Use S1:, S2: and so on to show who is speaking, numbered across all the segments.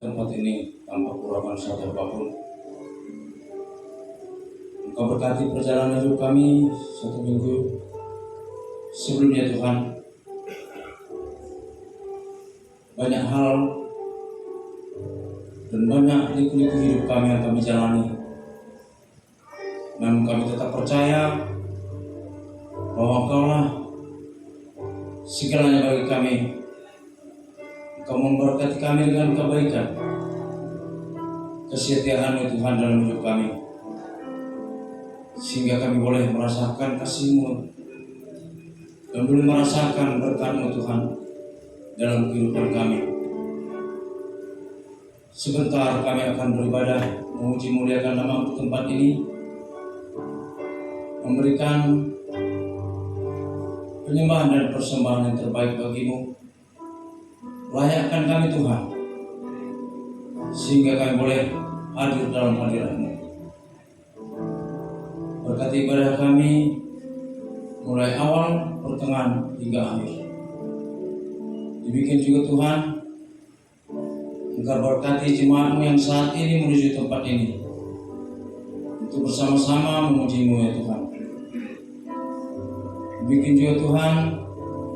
S1: tempat ini tanpa kurangkan satu apapun. Engkau berkati perjalanan hidup kami satu minggu sebelumnya Tuhan. Banyak hal dan banyak liku-liku hidup kami yang kami jalani. Namun kami tetap percaya bahwa Engkaulah segalanya bagi kami. Engkau memberkati kami dengan kebaikan, kesetiaan-Mu Tuhan dalam hidup kami, sehingga kami boleh merasakan kasih-Mu dan boleh merasakan berkat-Mu Tuhan dalam kehidupan kami. Sebentar kami akan beribadah, memuji muliakan nama-Mu tempat ini, memberikan penyembahan dan persembahan yang terbaik bagi-Mu. Layakkan kami Tuhan, sehingga kami boleh hadir dalam hadirat-Mu. Berkati ibadah kami mulai awal, pertengahan hingga akhir. Demikian juga Tuhan, Engkau berkati jemaat-Mu yang saat ini menuju tempat ini untuk bersama-sama memuji-Mu ya Tuhan. Demikian juga Tuhan,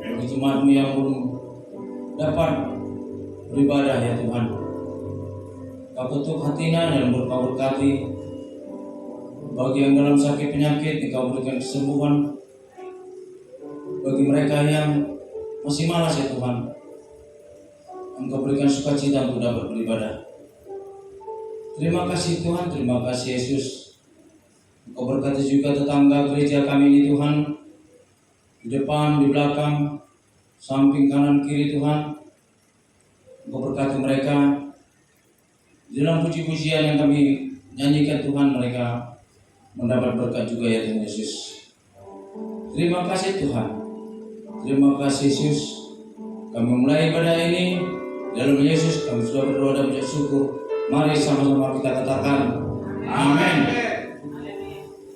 S1: bagi jemaat-Mu yang belum dapat beribadah ya Tuhan, Kau ketuk hatinya dan berkati. Bagi yang dalam sakit penyakit, Engkau berikan kesembuhan. Bagi mereka yang masih malas ya Tuhan, Engkau berikan sukacita untuk dapat beribadah. Terima kasih Tuhan, terima kasih Yesus. Engkau berkati juga tetangga gereja kami ini Tuhan, di depan, di belakang, samping kanan kiri Tuhan. Engkau berkati mereka di dalam puji-pujian yang kami nyanyikan Tuhan, mereka mendapat berkat juga ya Tuhan Yesus. Terima kasih Tuhan, terima kasih Yesus. Kami mulai ibadah ini dalam Yesus, kami sudah berdoa dan mengucap syukur. Mari sama-sama kita katakan amin.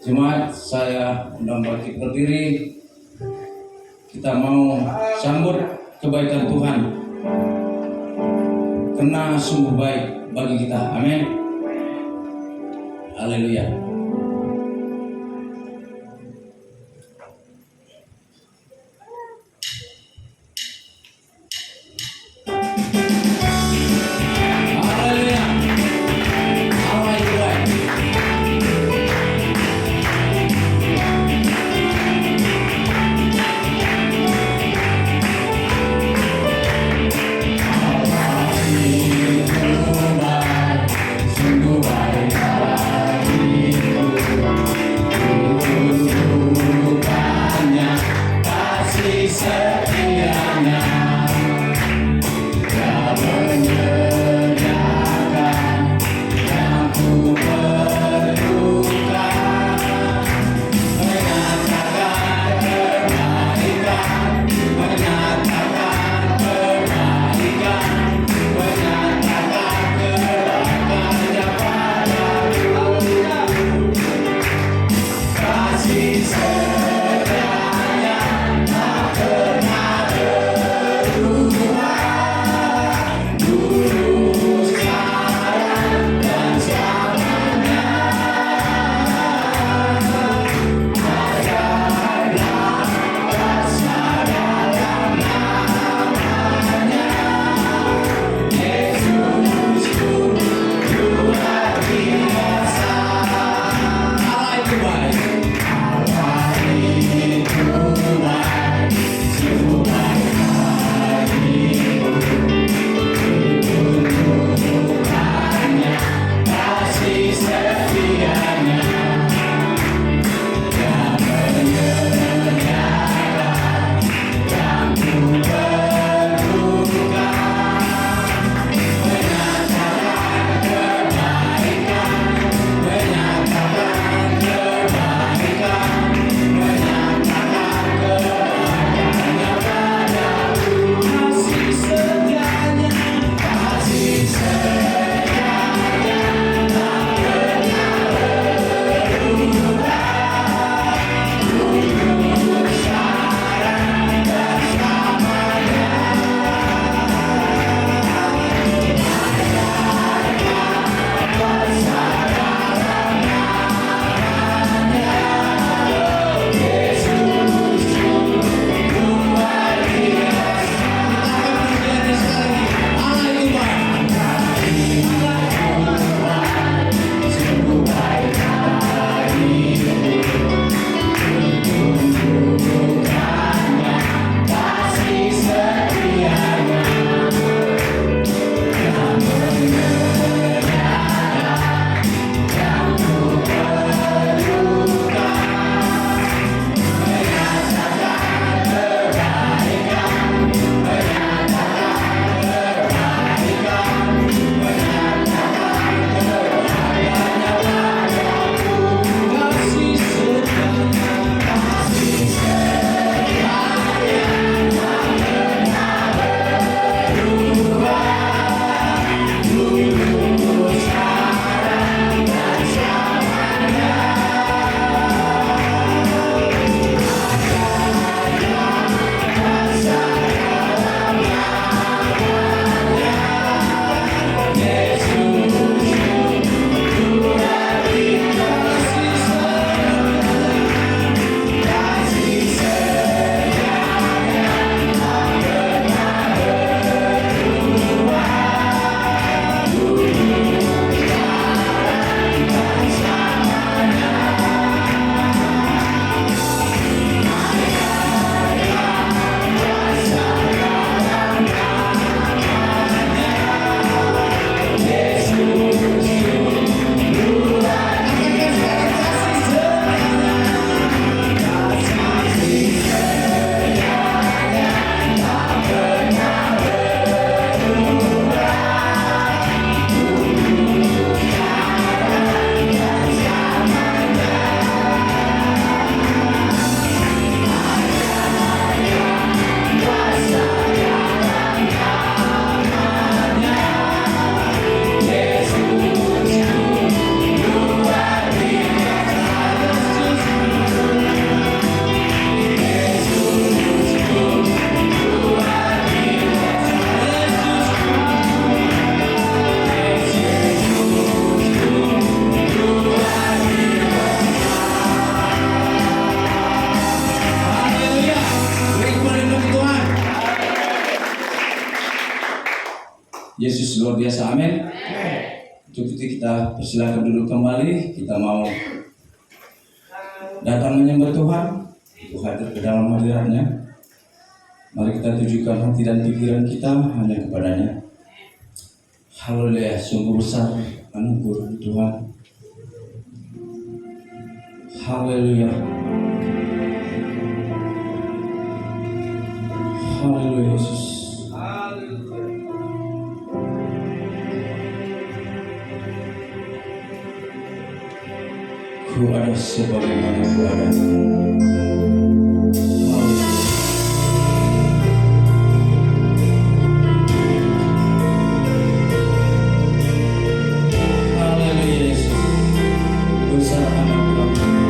S1: Jemaat, saya undang bangkit berdiri. Kita mau sambut kebaikan Tuhan, karena sungguh baik bagi kita. Amin. Haleluya.
S2: Sungguh baik Allah.
S1: Yesus luar biasa, amin. Cukup kita persilakan duduk kembali. Kita mau datang menyembah Tuhan, untuk hadir ke dalam hadiratnya. Mari kita tujukan hati dan pikiran kita hanya kepadanya. Haleluya, sungguh besar anugerah Tuhan. Haleluya. Haleluya Yesus. Ku ada sebagaimana ku ada. Haleluya Yesus. Besar anugerah-Mu.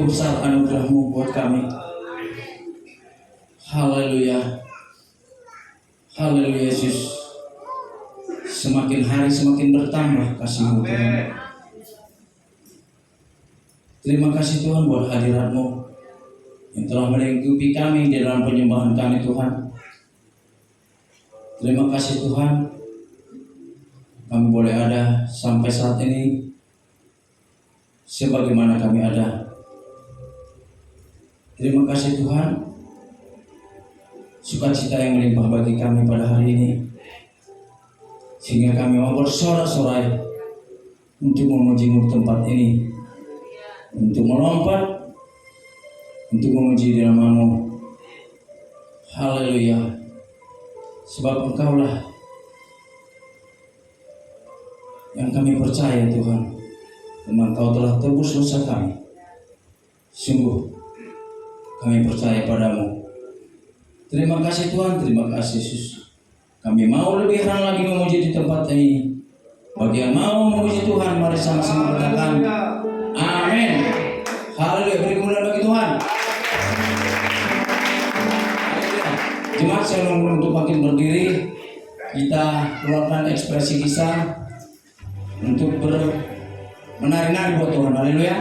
S1: itu saat anugerah-Mu buat kami. Haleluya. Haleluya Yesus. Semakin hari semakin bertambah kasih-Mu Tuhan. Terima kasih Tuhan buat hadirat-Mu yang telah melingkupi kami di dalam penyembahan kami Tuhan. Terima kasih Tuhan, kami boleh ada sampai saat ini sebagaimana kami ada. Terima kasih Tuhan, sukacita yang melimpah bagi kami pada hari ini, sehingga kami mau bersorak-sorai untuk memuji-Mu tempat ini, untuk melompat, untuk memuji nama-Mu. Haleluya. Sebab Engkau-lah yang kami percaya Tuhan, karena Engkau telah tebus dosa kami. Sungguh kami percaya padamu. Terima kasih Tuhan, terima kasih Yesus. Kami mau lebih lagi memuji di tempat ini. Bagi yang mau memuji Tuhan, mari sama-sama katakan amin. Haleluya, beri kemuliaan bagi Tuhan. Jemaat, saya untuk makin berdiri, kita keluarkan ekspresi kita untuk menari-nari buat Tuhan. Haleluya.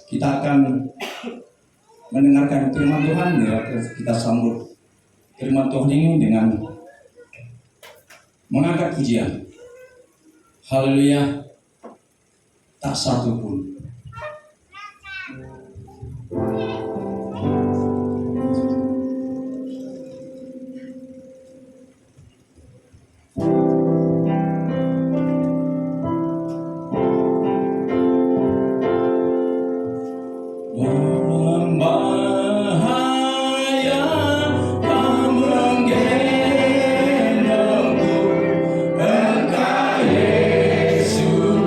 S2: Kita akan mendengarkan firman Tuhan ya. Kita sambut firman Tuhan ini dengan mengangkat pujian. Haleluya. Tak satu pun.
S1: Engkau Yesus,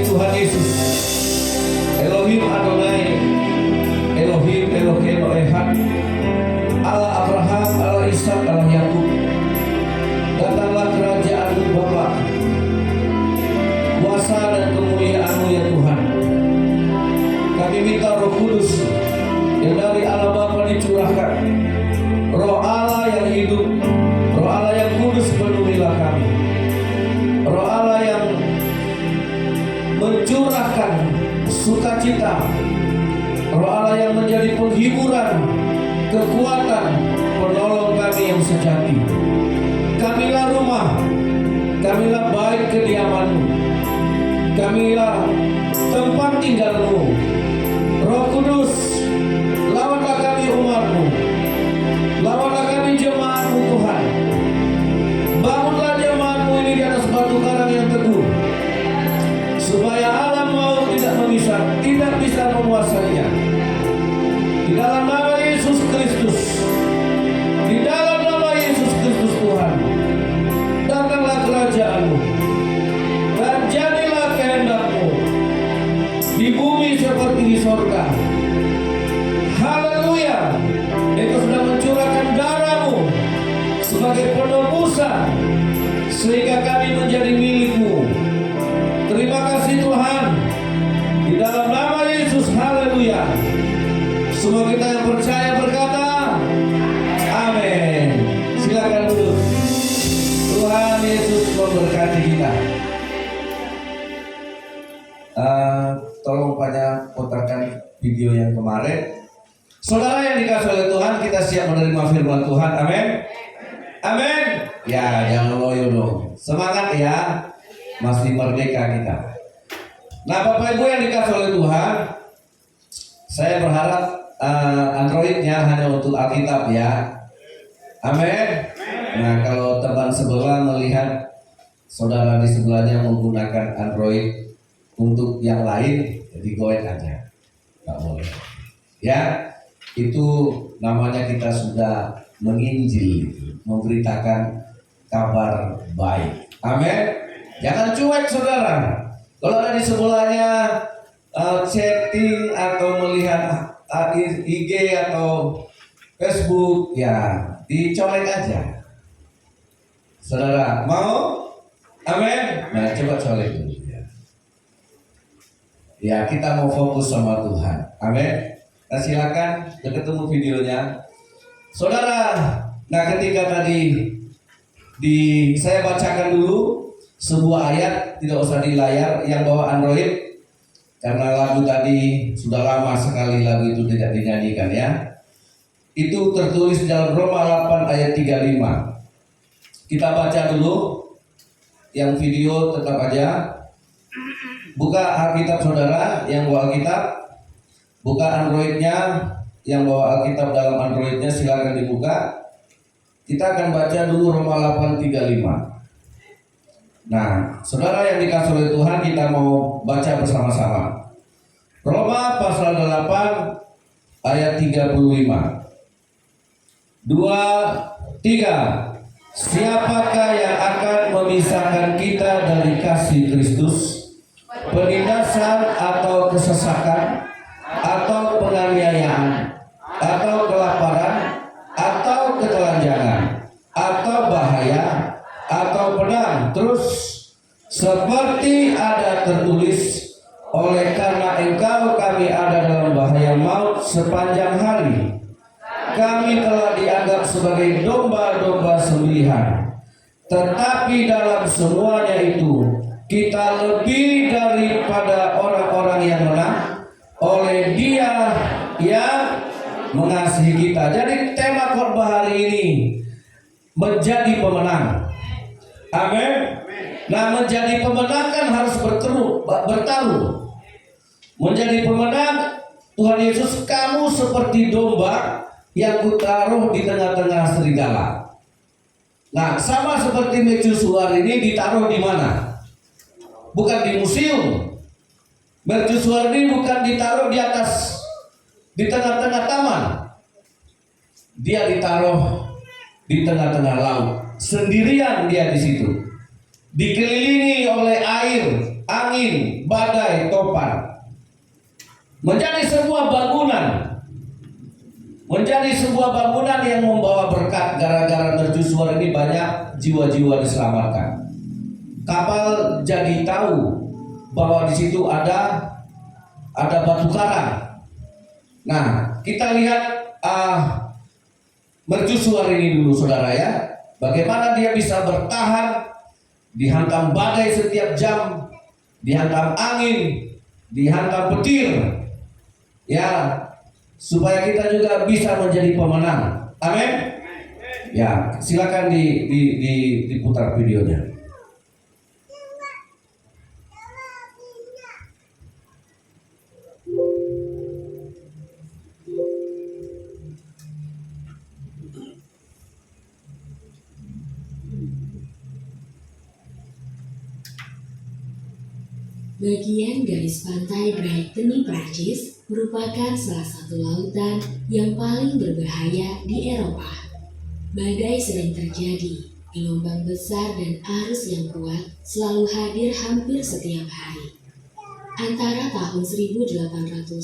S3: Tuhan Yesus. Elohim Adonai, Elohim Eloheinu Ehad, Allah Abraham, Allah Ishak, Allah Yakub. Datanglah kerajaan-Mu Bapa, kuasa dan kemuliaan-Mu ya Tuhan. Kami minta Roh Kudus yang dari Allah Bapa dicurahkan, Roh Allah yang hidup, Roh Allah yang kudus penuhilah kami, Roh Allah yang mencurahkan sukacita, Roh Allah yang menjadi penghiburan, kekuatan, penolong kami yang sejati. Kamilah rumah, kamilah bait kediaman-Mu, kamilah tempat tinggal-Mu. Roh Kudus, lawanlah kami umat-Mu, lawanlah kami jemaat-Mu Tuhan. Bangunlah jemaat-Mu ini di atas batu karang yang teguh, supaya alam maut tidak memisah, tidak bisa menguasainya. Di dalam nama Yesus Kristus, di dalam nama Yesus Kristus Tuhan, datanglah kerajaan-Mu dan jadilah kehendak-Mu di bumi seperti di sorga. Haleluya. Engkau sudah mencurahkan darah-Mu sebagai penebusan sehingga kami menjadi milik-Mu. Terima kasih Tuhan. Di dalam nama Yesus, haleluya. Semua kita yang percaya berkata amin. Silakan duduk. Tuhan Yesus memberkati kita. Tolong pada putarkan video yang kemarin. Saudara yang dikasihi oleh Tuhan, kita siap menerima firman Tuhan. Amin. Amin. Ya, jangan loyo dong. Semangat ya. Masih merdeka kita. Nah, Bapak Ibu yang dikasihi oleh Tuhan, saya berharap Androidnya hanya untuk Alkitab ya. Amin. Nah, kalau teman sebelah melihat saudara di sebelahnya menggunakan Android untuk yang lain, jadi goet aja, nggak boleh. Ya, itu namanya kita sudah menginjil, memberitakan kabar baik. Amin. Jangan cuek saudara. Kalau ada di sebelahnya chatting atau melihat IG atau Facebook, ya dicolek aja. Saudara mau? Amin. Nah, coba colek dulu ya. Ya, kita mau fokus sama Tuhan. Amin. Nah, silakan ketemu videonya. Saudara, nah ketika tadi saya bacakan dulu sebuah ayat, tidak usah di layar, yang bawa Android, karena lagu tadi sudah lama sekali lagu itu tidak dinyanyikan ya. Itu tertulis dalam Roma 8 ayat 35. Kita baca dulu. Yang video tetap aja. Buka Alkitab saudara yang bawa Alkitab. Buka Androidnya, yang bawa Alkitab dalam Androidnya silakan dibuka. Kita akan baca dulu Roma 8:35. Nah, saudara yang dikasihi oleh Tuhan, kita mau baca bersama-sama. Roma pasal 8 ayat 35. 2, 3. Siapakah yang akan memisahkan kita dari kasih Kristus? Penindasan atau kesesakan, atau penganiayaan, atau kelaparan, atau ketelanjangan, atau bahaya, atau pedang. Terus, seperti ada tertulis, oleh karena engkau kami ada dalam bahaya maut sepanjang hari. Kami telah dianggap sebagai domba-domba sembelihan. Tetapi dalam semuanya itu, kita lebih daripada orang-orang yang menang oleh Dia yang mengasihi kita. Jadi tema khotbah hari ini, menjadi pemenang. Amin. Nah, menjadi pemenang kan harus bertaruh. Menjadi pemenang, Tuhan Yesus, kamu seperti domba yang kutaruh di tengah-tengah serigala. Nah, sama seperti mercusuar ini ditaruh di mana? Bukan di museum. Mercusuar ini bukan ditaruh di atas, di tengah-tengah taman. Dia ditaruh di tengah-tengah laut. Sendirian dia di situ. dikelilingi oleh air, angin, badai, topan. Menjadi sebuah bangunan yang membawa berkat. Gara-gara mercusuar ini banyak jiwa-jiwa diselamatkan. Kapal jadi tahu bahwa di situ ada batu karang. Nah, kita lihat mercusuar ini dulu, saudara ya. Bagaimana dia bisa bertahan dihantam badai setiap jam, dihantam angin, dihantam petir. Ya, supaya kita juga bisa menjadi pemenang. Amin. Ya, silakan diputar videonya.
S4: Bagian garis pantai Brittany, Prancis merupakan salah satu lautan yang paling berbahaya di Eropa. Badai sering terjadi, gelombang besar dan arus yang kuat selalu hadir hampir setiap hari. Antara tahun 1888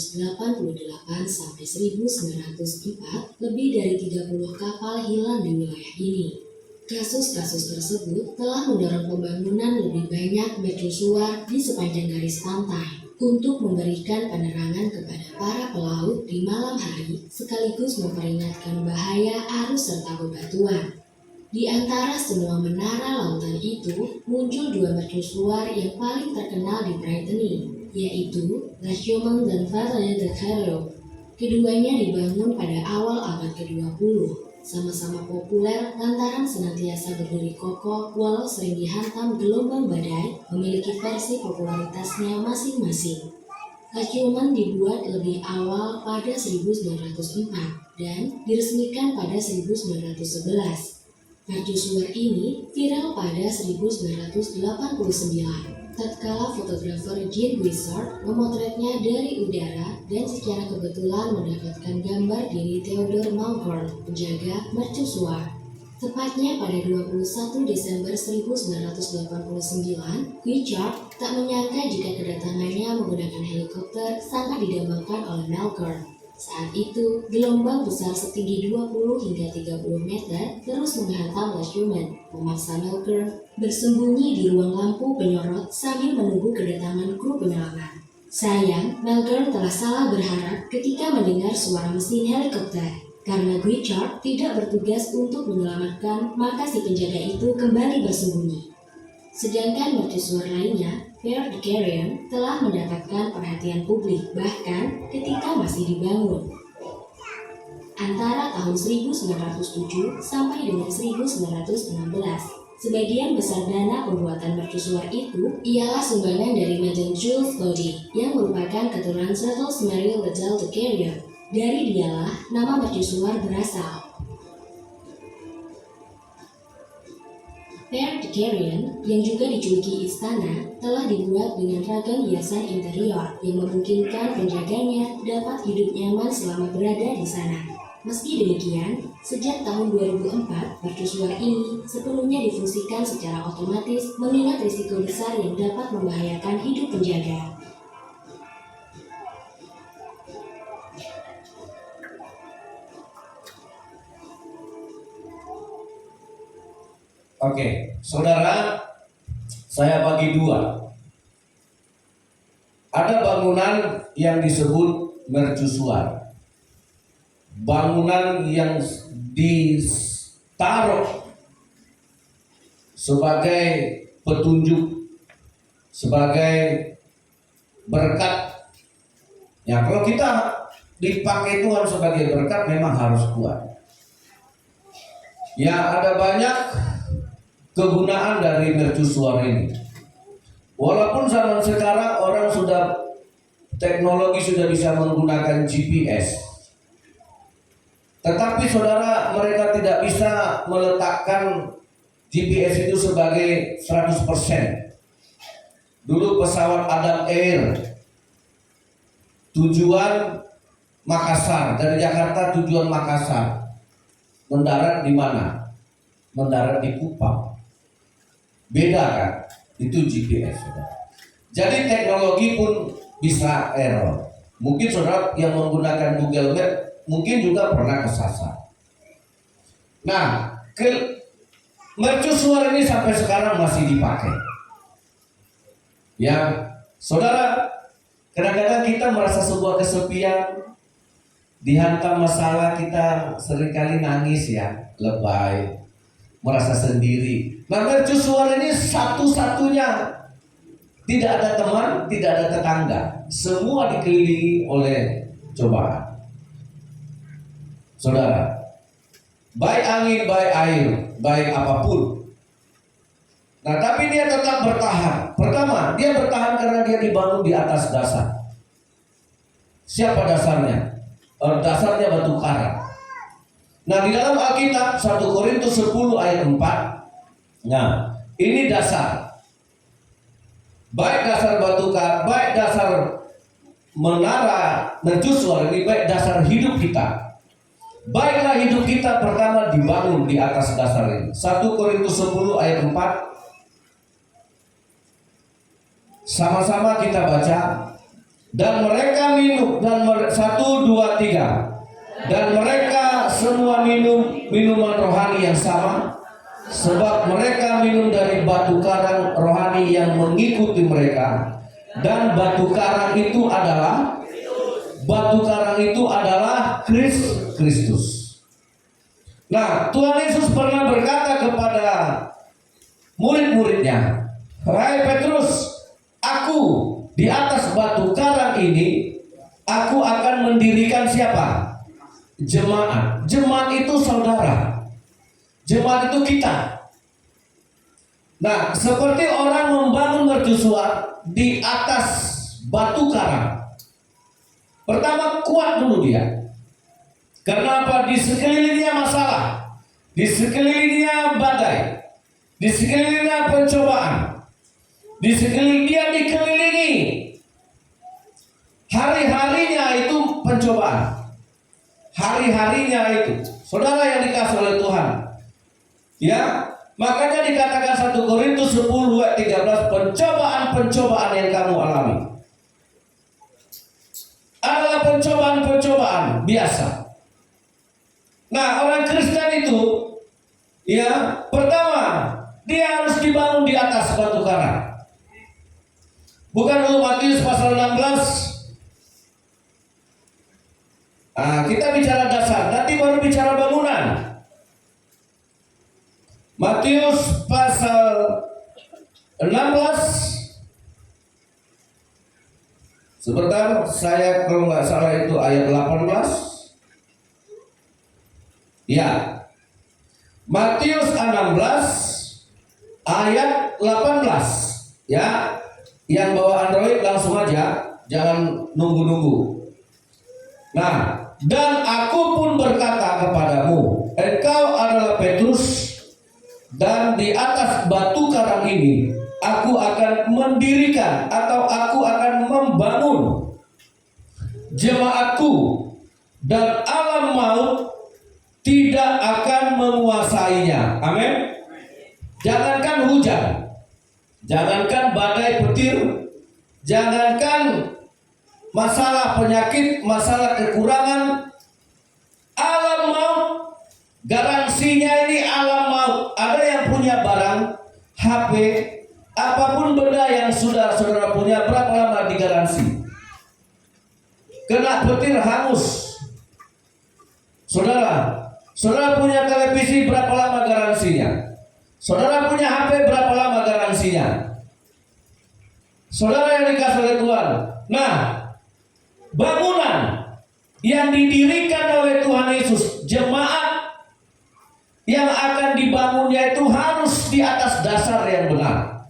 S4: sampai 1904, lebih dari 30 kapal hilang di wilayah ini. Kasus-kasus tersebut telah mendorong pembangunan lebih banyak mercusuar di sepanjang garis pantai untuk memberikan penerangan kepada para pelaut di malam hari, sekaligus memperingatkan bahaya arus serta bebatuan. Di antara semua menara lautan itu, muncul dua mercusuar yang paling terkenal di Brittany, yaitu La Chaume dan Valle de Carrion. Keduanya dibangun pada awal abad ke-20. Sama-sama populer lantaran senantiasa berdiri kokoh walau sering dihantam gelombang badai, memiliki versi popularitasnya masing-masing. La Chaume dibuat lebih awal pada 1904 dan diresmikan pada 1911. Mercusuar ini viral pada 1989 tatkala fotografer Jean Guisard memotretnya dari udara dan secara kebetulan mendapatkan gambar diri Theodore Malcolm, penjaga mercusuar. Tepatnya pada 21 Desember 1989, Guisard tak menyangka jika kedatangannya menggunakan helikopter sangat didambakan oleh Malcolm. Saat itu, gelombang besar setinggi 20 hingga 30 meter terus menghantam La Chaume, memaksa Malcolm bersembunyi di ruang lampu penyorot sambil menunggu kedatangan kru penyelamat. Sayang, Malcolm telah salah berharap ketika mendengar suara mesin helikopter. Karena Guisard tidak bertugas untuk menyelamatkan, maka si penjaga itu kembali bersembunyi. Sedangkan mercusuar lainnya, Pierre de Carrion, telah mendapatkan perhatian publik bahkan ketika masih dibangun. Antara tahun 1907 sampai dengan 1916, sebagian besar dana pembuatan mercusuar itu ialah sumbangan dari Madame Jules Baudy yang merupakan keturunan Charles Marie Liddell de Carrion. Dari dialah nama mercusuar berasal. Pierre de Carrion, yang juga dijuluki istana, telah dibuat dengan ragam hiasan interior yang memungkinkan penjaganya dapat hidup nyaman selama berada di sana. Meski demikian, sejak tahun 2004, mercusuar ini sepenuhnya difungsikan secara otomatis mengingat risiko besar yang dapat membahayakan hidup penjaga.
S3: Oke, saudara, saya bagi dua. Ada bangunan yang disebut mercusuar. Bangunan yang ditaruh sebagai petunjuk, sebagai berkat. Ya, kalau kita dipakai Tuhan sebagai berkat memang harus kuat. Ya, ada banyak kegunaan dari mercusuar ini. Walaupun zaman sekarang orang sudah teknologi sudah bisa menggunakan GPS, tetapi saudara, mereka tidak bisa meletakkan GPS itu sebagai 100%. Dulu pesawat Adam Air tujuan Makassar, dari Jakarta tujuan Makassar, mendarat di mana? Mendarat di Kupang. Beda kan? Itu GPS, saudara. Jadi teknologi pun bisa error. Mungkin saudara yang menggunakan Google Map mungkin juga pernah kesasar. Nah, mercusuar ini sampai sekarang masih dipakai. Ya, saudara, kadang-kadang kita merasa sebuah kesepian, dihantam masalah, kita seringkali nangis ya, lebay, merasa sendiri. Nah, mercusuar ini satu-satunya, tidak ada teman, tidak ada tetangga, semua dikelilingi oleh cobaan. Saudara, baik angin, baik air, baik apapun. Nah, tapi dia tetap bertahan. Pertama, dia bertahan karena dia dibangun di atas dasar. Siapa dasarnya? Dasarnya batu karang. Nah, di dalam Alkitab 1 Korintus 10 ayat 4. Nah, ini dasar. Baik dasar batu karang, baik dasar menara mercusuar ini, baik dasar hidup kita. Baiklah hidup kita pertama dibangun di atas dasar ini. 1 Korintus 10 ayat 4. Sama-sama kita baca. Dan mereka minum, dan 1, 2, 3. Dan mereka semua minum minuman rohani yang sama, sebab mereka minum dari batu karang rohani yang mengikuti mereka. Dan batu karang itu adalah Kristus. Nah, Tuhan Yesus pernah berkata kepada murid-muridnya, "Hai Petrus, aku di atas batu karang ini, aku akan mendirikan siapa? Jemaat." Jemaat itu saudara. Jemaat itu kita. Nah, seperti orang membangun mercusuar di atas batu karang. Pertama, kuat dulu dia. Karena apa? Di sekelilingnya masalah, di sekelilingnya badai, di sekelilingnya pencobaan, di sekeliling dia dikelilingi. Hari-harinya itu pencobaan. Hari-harinya itu. Saudara yang dikasih oleh Tuhan. Ya, makanya dikatakan 1 Korintus 10 ayat 13, pencobaan-pencobaan yang kamu alami adalah pencobaan-pencobaan biasa. Nah, orang Kristen itu, ya, pertama dia harus dibangun di atas batu karang. Bukan dulu Matius pasal 16. Kita bicara dasar, nanti baru bicara bangunan. Matius pasal 16. Sebentar, saya kalau nggak salah itu ayat 18. Ya, Matius 16 ayat 18. Ya, yang bawa Android langsung aja, jangan nunggu-nunggu. Nah, dan aku pun berkata kepadamu, engkau adalah Petrus, dan di atas batu karang ini aku akan mendirikan atau aku akan membangun jemaatku, dan alam maut tidak akan menguasainya. Amin. Jangankan hujan, jangankan badai petir, jangankan masalah penyakit, masalah kekurangan, alam maut, garansinya ini alam maut. Ada yang punya barang, HP, apapun benda yang saudara punya, berapa lama digaransi? Kena petir hangus. Saudara punya televisi, berapa lama garansinya? Saudara punya HP, berapa lama garansinya? Saudara yang dikasih oleh Tuhan. Nah, bangunan yang didirikan oleh Tuhan Yesus, jemaat yang akan dibangunnya itu harus di atas dasar yang benar.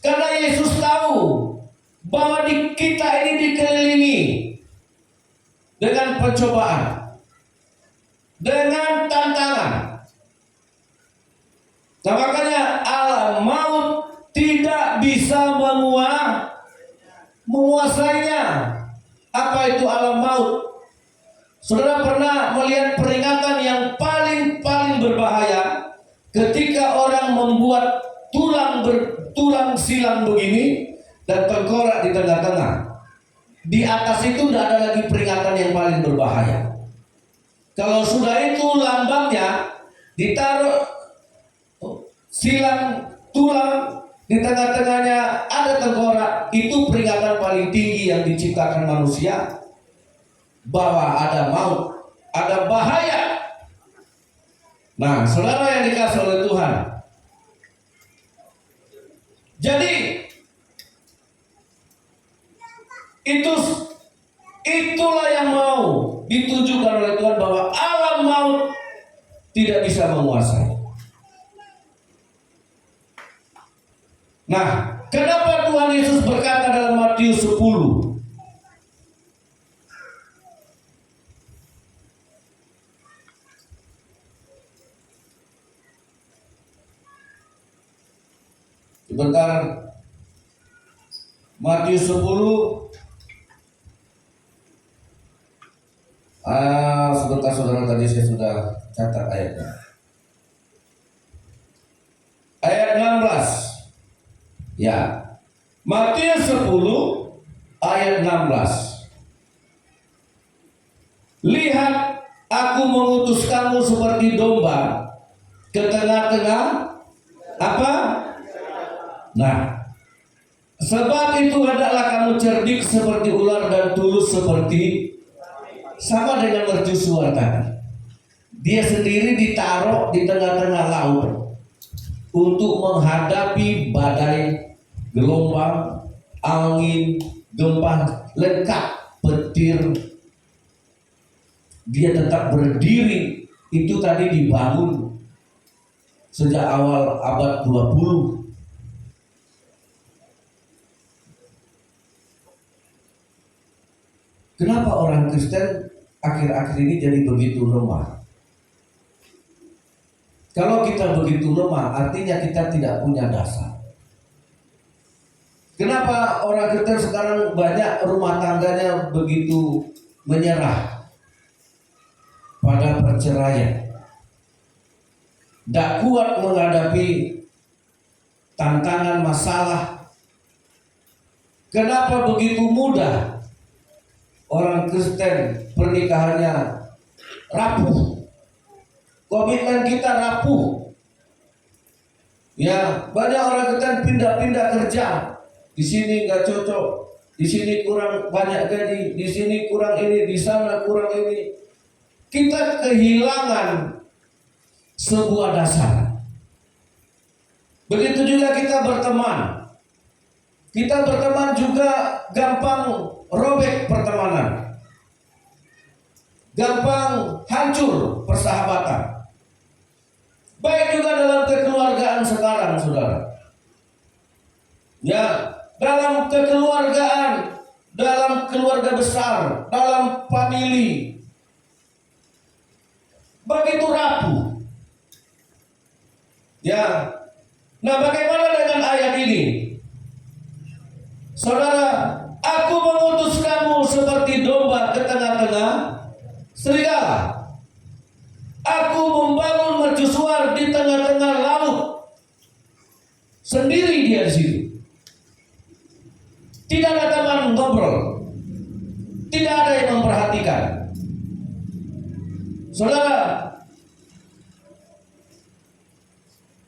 S3: Karena Yesus tahu bahwa kita ini dikelilingi dengan pencobaan, dengan tantangan. Nah, makanya alam maut tidak bisa menguasainya. Apa itu alam maut? Saudara pernah melihat peringatan yang paling berbahaya Ketika orang membuat tulang silang begini dan tengkorak di tengah-tengah, di atas itu tidak ada lagi peringatan yang paling berbahaya. Kalau sudah itu lambangnya ditaruh silang tulang di tengah-tengahnya ada tengkorak, itu peringatan paling tinggi yang diciptakan manusia bahwa ada maut, ada bahaya. Nah, saudara yang dikasih oleh Tuhan, jadi itulah yang mau ditujukan oleh Tuhan, bahwa alam maut tidak bisa menguasai. Nah, kenapa Tuhan Yesus berkata dalam Matius 10, sebentar, Matius 10, sebentar saudara, tadi saya sudah catat ayatnya. Ayat 16. Ya, Matius 10 ayat 16. Lihat, aku mengutus kamu seperti domba ke tengah-tengah apa? Nah, sebab itu hendaklah kamu cerdik seperti ular dan tulus seperti, sama dengan mercusuar tadi. Dia sendiri ditaruh di tengah-tengah laut untuk menghadapi badai, gelombang, angin, gempa, lengkap, petir. Dia tetap berdiri. Itu tadi dibangun sejak awal abad 20. Kenapa orang Kristen akhir-akhir ini jadi begitu lemah? Kalau kita begitu lemah, artinya kita tidak punya dasar. Kenapa orang Kristen sekarang banyak rumah tangganya begitu menyerah pada perceraian? Tidak kuat menghadapi tantangan masalah. Kenapa begitu mudah orang Kristen pernikahannya rapuh? Komitmen kita rapuh. Ya, banyak orang Kristen pindah-pindah kerja. Di sini nggak cocok, di sini kurang banyak gaji, di sini kurang ini, di sana kurang ini. Kita kehilangan sebuah dasar. Begitu juga kita berteman. Kita berteman juga gampang robek pertemanan, gampang hancur persahabatan. Baik juga dalam kekeluargaan sekarang, saudara. Ya, dalam kekeluargaan, dalam keluarga besar, dalam famili, begitu rapuh. Ya, nah bagaimana dengan ayat ini? Saudara, aku mengutus kamu seperti domba ke tengah-tengah serigala. Aku membangun mercusuar di tengah-tengah laut. Sendiri dia di situ. Tidak ada teman ngobrol. Tidak ada yang memperhatikan. Saudara,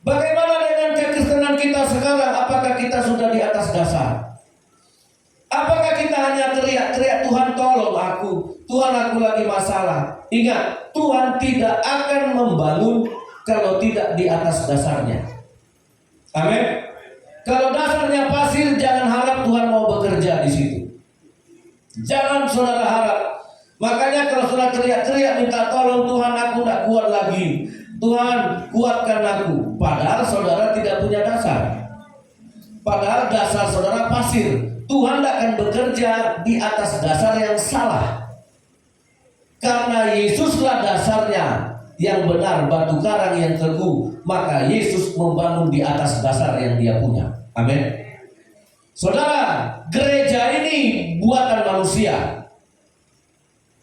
S3: bagaimana dengan kekristenan kita sekarang? Apakah kita sudah di atas dasar? Apakah kita hanya teriak-teriak, Tuhan tolong aku, Tuhan aku lagi masalah? Ingat, Tuhan tidak akan membangun kalau tidak di atas dasarnya. Amin. Kalau dasarnya pasir, jangan harap Tuhan mau bekerja di situ. Jangan saudara harap. Makanya kalau saudara teriak-teriak minta tolong, Tuhan aku tidak kuat lagi, Tuhan kuatkan aku, padahal saudara tidak punya dasar. Padahal dasar saudara pasir. Tuhan tidak akan bekerja di atas dasar yang salah. Karena Yesuslah dasarnya yang benar, batu karang yang teguh, maka Yesus membangun di atas dasar yang dia punya. Amin. Saudara, gereja ini buatan manusia.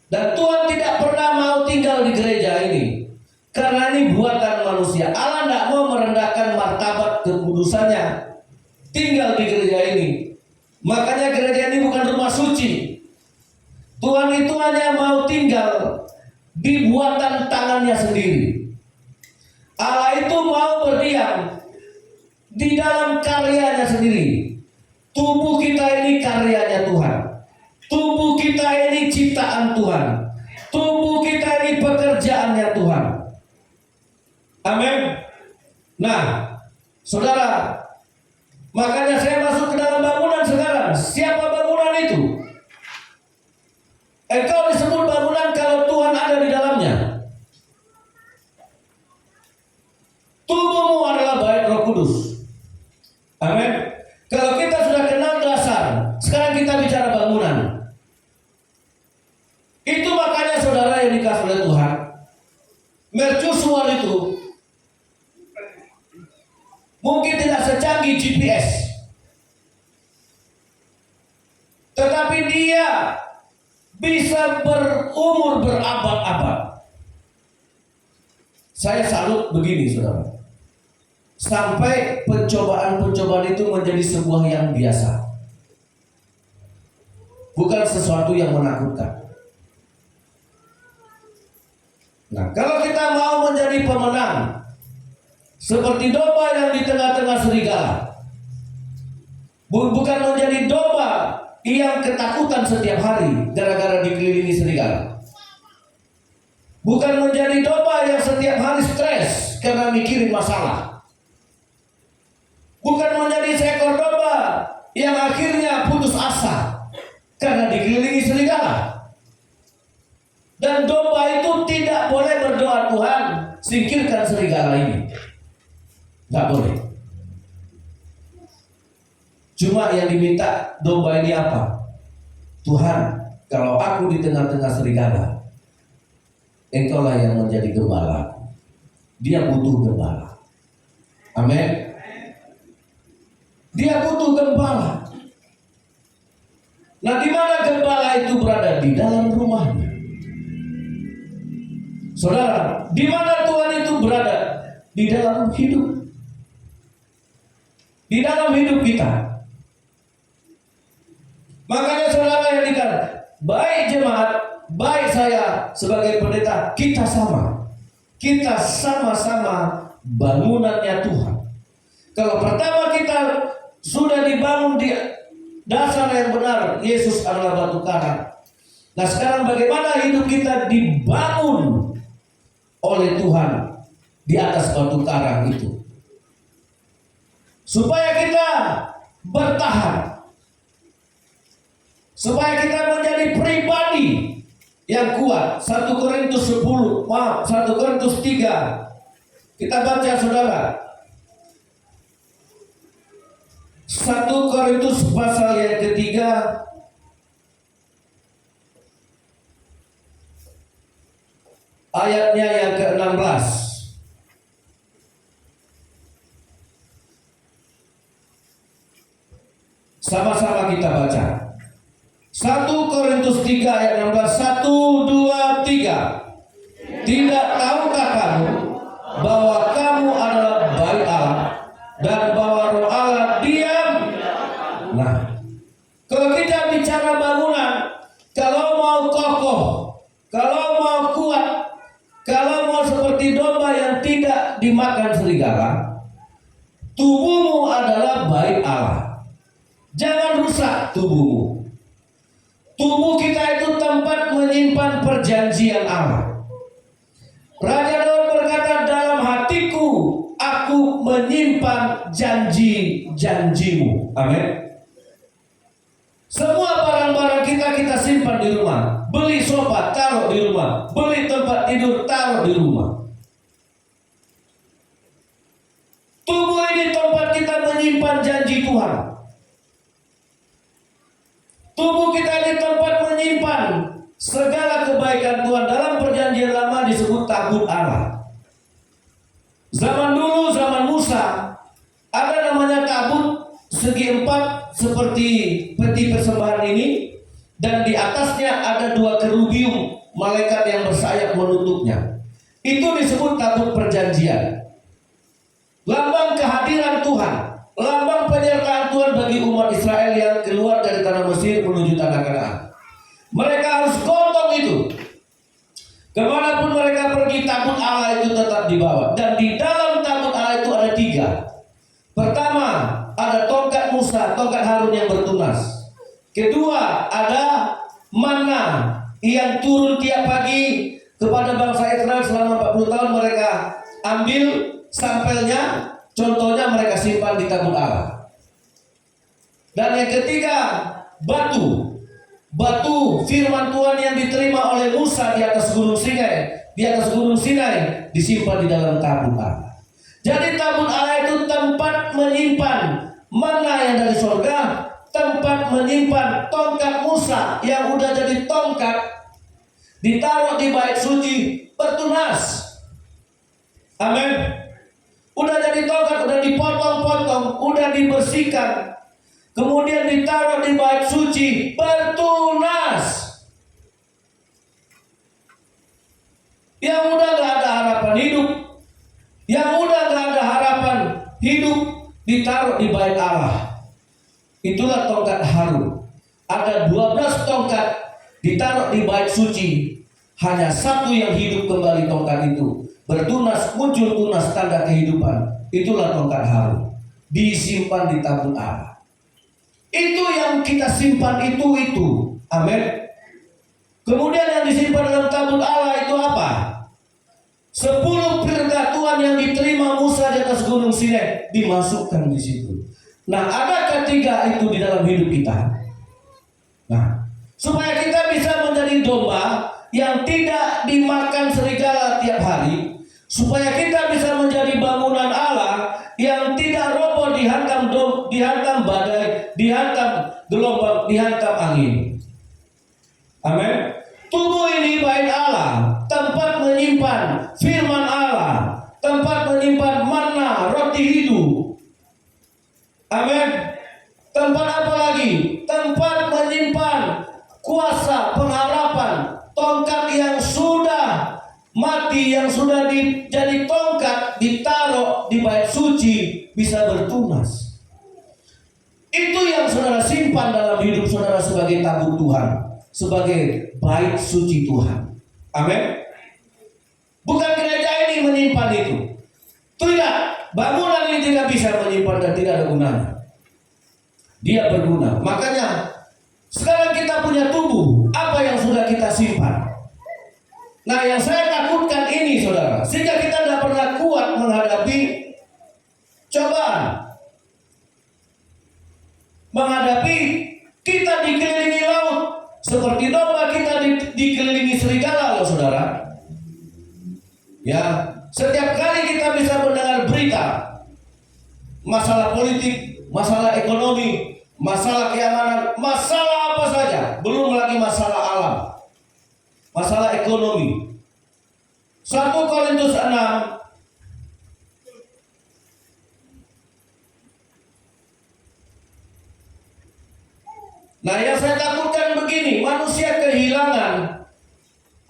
S3: Dan Tuhan tidak pernah mau tinggal di gereja ini. Karena ini buatan manusia. Allah tidak mau tinggal di gereja ini. Makanya gereja ini bukan rumah suci. Tuhan itu hanya mau tinggal di buatan tangannya sendiri. Allah itu mau berdiam di dalam karyanya sendiri. Tubuh kita ini karyanya Tuhan. Tubuh kita ini ciptaan Tuhan. Tubuh kita ini pekerjaannya Tuhan. Amin. Nah, saudara, makanya saya masuk ke dalam bangunan sekarang. Siapa bangunan itu? Engkau disebut bangunan kalau Tuhan ada di dalamnya. Tubuhmu adalah bait Roh Kudus. Amin. Kalau kita sudah kenal dasar, sekarang kita bicara bangunan. Itu makanya saudara yang dikasih oleh Tuhan, mercusuar itu mungkin tidak secanggih GPS, tetapi dia bisa berumur berabad-abad. Saya salut begini saudara, sampai pencobaan-pencobaan itu menjadi sebuah yang biasa, bukan sesuatu yang menakutkan. Nah, kalau kita mau menjadi pemenang seperti domba yang di tengah-tengah serigala, bukan menjadi domba yang ketakutan setiap hari gara-gara dikelilingi serigala, bukan menjadi domba yang setiap hari stres karena mikirin masalah, bukan menjadi seekor domba yang akhirnya putus asa karena dikelilingi serigala. Dan domba itu tidak boleh berdoa, Tuhan singkirkan serigala ini. Tidak boleh. Cuma yang diminta domba ini apa? Tuhan, kalau aku di tengah-tengah serigala, Engkaulah yang menjadi gembala. Dia butuh gembala. Amin. Dia butuh gembala. Nah, di mana gembala itu berada? Di dalam rumahnya. Saudara, di mana Tuhan itu berada? Di dalam hidup. Di dalam hidup kita. Makanya saudara yang dikatakan, baik jemaat, baik saya sebagai pendeta, kita sama. Kita sama-sama bangunannya Tuhan. Kalau pertama kita sudah dibangun di dasar yang benar, Yesus adalah batu karang. Nah, sekarang bagaimana hidup kita dibangun oleh Tuhan di atas batu karang itu, supaya kita bertahan, supaya kita menjadi pribadi yang kuat. 1 Korintus 3 kita baca saudara. 1 Korintus pasal yang ketiga ayatnya yang ke-16. Sama-sama kita baca. 1 Korintus 3 ayat 16. 1, 2, 3. Tidak tahukah kamu bahwa kamu adalah bait Allah dan bahwa Roh Allah diam? Nah, kalau kita bicara bangunan, kalau mau kokoh, kalau mau kuat, kalau mau seperti domba yang tidak dimakan serigala, tubuhmu adalah bait Allah. Jangan rusak tubuhmu. Tubuh kita itu tempat menyimpan perjanjian Allah. Raja Daud berkata, dalam hatiku aku menyimpan janji-janjimu. Amin. Semua barang-barang kita simpan di rumah. Beli sofa, taruh di rumah. Beli tempat tidur, taruh di rumah. Tubuh ini tempat kita menyimpan janji Tuhan. Tubuh kita ini tempat menyimpan segala kebaikan Tuhan. Dalam perjanjian lama disebut tabut Allah. Zaman dulu, zaman Musa, ada namanya tabut segi 4 seperti peti persembahan ini, dan di atasnya ada 2 kerubium malaikat yang bersayap menutupnya. Itu disebut tabut perjanjian, lambang kehadiran Tuhan. lambang penyertaan Tuhan bagi umat Israel yang keluar dari tanah Mesir menuju tanah Kanaan. Mereka harus gotong itu. Kemanapun mereka pergi, tabut Allah itu tetap dibawa. Dan di dalam tabut Allah itu ada 3. Pertama, ada tongkat Musa, tongkat Harun yang bertunas. Kedua, ada manna yang turun tiap pagi kepada bangsa Israel selama 40 tahun. Mereka ambil sampelnya, contohnya mereka simpan di tabut Allah. Dan yang ketiga, batu firman Tuhan yang diterima oleh Musa di atas gunung Sinai disimpan di dalam tabut Allah. Jadi tabut Allah itu tempat menyimpan manna yang dari surga, tempat menyimpan tongkat Musa yang udah jadi tongkat, ditaruh di bait suci bertunas. Amin. Udah jadi tongkat, udah dipotong-potong, udah dibersihkan, kemudian ditaruh di bait suci bertunas. Yang udah gak ada harapan hidup, ditaruh di bait Allah. Itulah tongkat Harun. Ada 12 tongkat ditaruh di bait suci, hanya 1 yang hidup kembali tongkat itu. Bertunas, muncul tunas, tanda kehidupan. Itulah tongkat Harun, disimpan di tabut Allah. Itu yang kita simpan itu. Amin. Kemudian yang disimpan dalam tabut Allah itu apa? 10 perintah Tuhan yang diterima Musa di atas gunung Sinai dimasukkan di situ. Nah, adakah 3 itu di dalam hidup kita? Nah, supaya kita bisa menjadi domba yang tidak dimakan serigala tiap hari, supaya kita bisa menjadi bangunan Allah yang tidak roboh dihantam badai, dihantam gelombang, dihantam angin. Amin. Tubuh ini bait Allah, tempat menyimpan firman Allah, tempat menyimpan manna, roti hidup. Amin. Tempat apa lagi? Tempat menyimpan kuasa, pengharapan, tongkat yang sudah mati, yang sudah jadi tongkat, ditaruh di bait suci, bisa bertunas. Itu yang saudara simpan dalam hidup saudara sebagai tabut Tuhan, sebagai bait suci Tuhan. Amin. Bukan gereja ini menyimpan itu. Tidak, bangunan ini tidak bisa menyimpan dan tidak ada gunanya. Dia berguna. Makanya sekarang kita punya tubuh, apa yang sudah kita simpan? Nah, yang saya takutkan ini saudara, sehingga kita tidak pernah kuat menghadapi cobaan, menghadapi kita dikelilingi laut seperti domba, kita dikelilingi serigala loh saudara. Ya, setiap kali kita bisa mendengar berita masalah politik, masalah ekonomi, masalah keamanan, masalah apa saja, belum lagi masalah alam, masalah ekonomi. 1 Korintus 6 Nah, yang saya takutkan begini, manusia kehilangan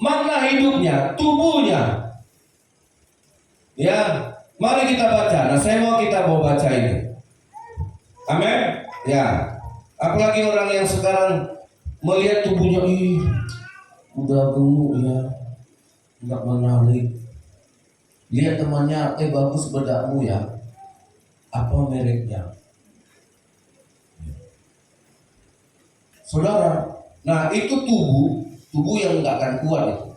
S3: makna hidupnya, tubuhnya. Ya, mari kita baca. Nah, saya mau kita baca ini. Amin. Ya, apalagi orang yang sekarang melihat tubuhnya, udah gemuk ya, nggak menarik. Lihat temannya, bagus bedakmu ya. Apa mereknya? Saudara, nah itu tubuh yang nggak akan kuat itu.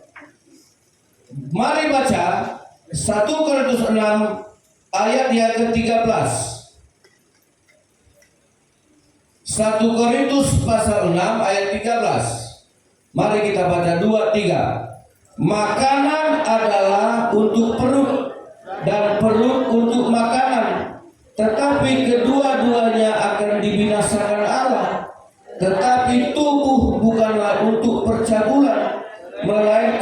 S3: Mari baca 1 Korintus 6 ayat yang ke-13. 1 Korintus pasal 6 ayat 13. Mari kita baca 2-3. Makanan adalah untuk perut dan perut untuk makanan, tetapi kedua-duanya akan dibinasakan Allah. Tetapi tubuh bukanlah untuk percabulan, melainkan